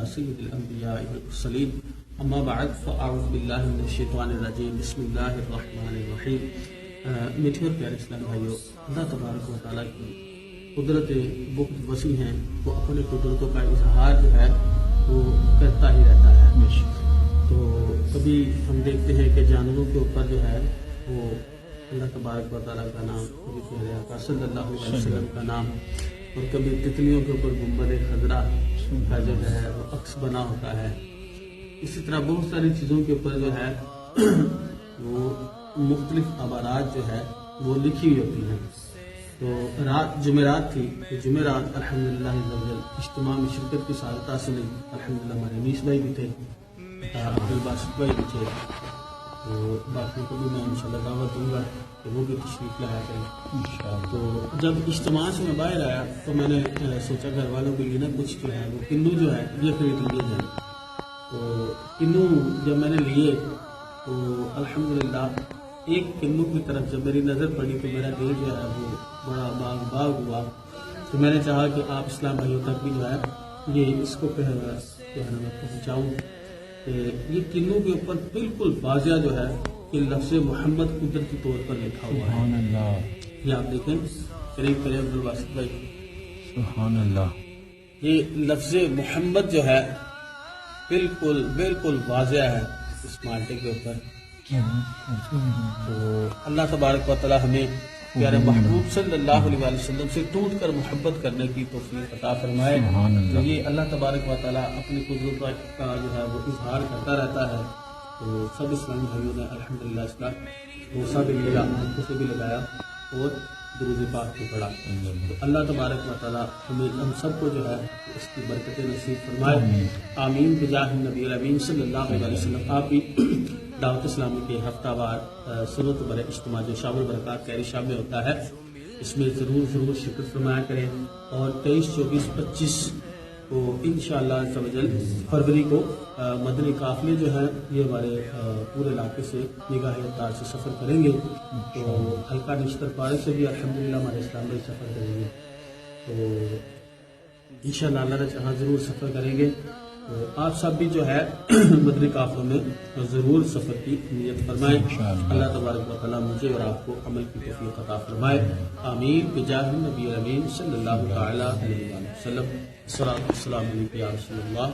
سید الانبیاء والمرسلین اما بعد فاعوذ باللہ من الشیطان الرجیم بسم اللہ الرحمن الرحیم۔ میٹھے اور پیارے اسلام بھائیو، اللہ تبارک و تعالیٰ کی قدرت بہت وسیع ہیں، وہ اپنے قدرتوں کا اظہار جو ہے وہ کرتا ہی رہتا ہے۔ تو کبھی ہم دیکھتے ہیں کہ جانوروں کے اوپر جو ہے وہ اللہ تبارک و تعالیٰ کا نام، کبھی پیارے آقا صلی اللہ علیہ وسلم کا نام، اور کبھی تتلیوں کے اوپر گنبد خضرا کا جو ہے وہ عکس بنا ہوتا ہے۔ اسی طرح بہت ساری چیزوں کے اوپر جو ہے وہ مختلف عبارات جو ہے وہ لکھی ہوئی ہوتی ہیں۔ تو رات جمعرات تھی، تو جمعرات الحمدللہ اجتماع میں شرکت کی سعادت حاصل ہوئی۔ الحمدللہ ہمارے انیس بھائی بھی تھے، عبدالباسط بھائی بھی تھے، تو باقی کو بھی میں انشاءاللہ دعوت دوں گا کہ وہ بھی تشریف لایا کریں۔ تو جب اجتماع سے میں باہر آیا تو میں نے سوچا گھر والوں کے لیے نا کچھ جو ہے وہ کنو جو ہے یہ خرید لیے جائیں۔ تو کنو جب میں نے لیے تو الحمدللہ ایک کنو کی طرف جب میری نظر پڑی تو میرا دل جو ہے وہ بڑا باغ ہوا۔ تو میں نے چاہا کہ آپ اسلام بھائیوں تک بھی جو ہے یہ اس کو میں پہنچاؤں کہ یہ کنو کے اوپر بالکل واضح جو ہے کہ لفظ محمد قدرتی طور پر لکھا ہوا ہے۔ یہ آپ دیکھیں قریب قریب عبدالباسط بھائی، سبحان اللہ، یہ لفظ محمد جو ہے بالکل واضح ہے اس مالٹے کے اوپر۔ تو اللہ تبارک و تعالی ہمیں پیارے محبوب صلی اللہ علیہ وسلم سے ٹوٹ کر محبت کرنے کی توفیق عطا فرمائے۔ تو یہ اللہ تبارک و تعالی اپنی قدرت کا جو ہے وہ اظہار کرتا رہتا ہے۔ تو سب اسلامی بھائیوں نے الحمدللہ اس کا بوسہ بھی لیا، آنکھوں سے بھی لگایا اور درود پاک بھی پڑھا۔ تو اللہ تبارک و تعالی ہم سب کو جو ہے اس کی برکتیں نصیب فرمائے، آمین بجاہ النبی الامین صلی اللہ علیہ وسلم۔ آپ بھی دعوت اسلامی کے ہفتہ وار سنت بر اجتماع جو شاب البرکات کیری شاب میں ہوتا ہے، اس میں ضرور شرکت فرمایا کریں۔ اور 23، 24، 25 کو انشاءاللہ عز و جل فروری کو مدنی قافلے جو ہیں یہ ہمارے پورے علاقے سے نگاہ اتار سے سفر کریں گے۔ تو حلقہ نشتر پارے سے بھی الحمدللہ ہمارے اسلام بھائی سفر کریں گے۔ تو انشاءاللہ اللہ نے چاہا ضرور سفر کریں گے۔ تو آپ سب بھی جو ہے مدنی قافلوں میں ضرور سفر کی نیت فرمائیں۔ اللہ تبارک و تعالیٰ مجھے اور آپ کو عمل کی توفیق عطا فرمائے، آمین بجاہ النبی الامین صلی اللہ تعالی علیہ وسلم۔ السلام علیکم یا رسول اللہ۔